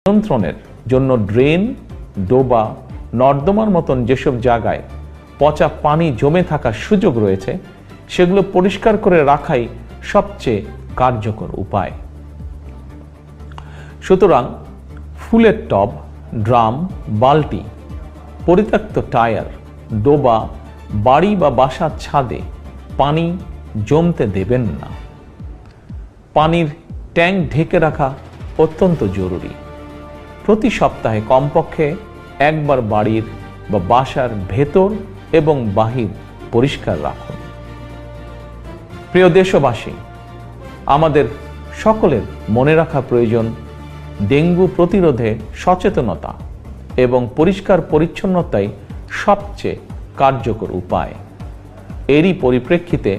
নিয়ন্ত্রণের জন্য ড্রেন, ডোবা, নর্দমার মতন যেসব জায়গায় পচা পানি জমে থাকার সুযোগ রয়েছে সেগুলো পরিষ্কার করে রাখাই সবচেয়ে কার্যকর উপায়। সুতরাং ফুলের টব, ড্রাম, বালতি, পরিত্যক্ত টায়ার, ডোবা, বাড়ি বা বাসার ছাদে পানি জমতে দেবেন না। পানির ট্যাঙ্ক ঢেকে রাখা অত্যন্ত জরুরি। প্রতি সপ্তাহে কমপক্ষে একবার বাড়ির বা বাসার ভেতর এবং বাহির পরিষ্কার রাখুন। প্রিয় দেশবাসী, আমাদের সকলের মনে রাখা প্রয়োজন ডেঙ্গু প্রতিরোধে সচেতনতা এবং পরিষ্কার পরিচ্ছন্নতাই সবচেয়ে কার্যকর উপায়। এরই পরিপ্রেক্ষিতে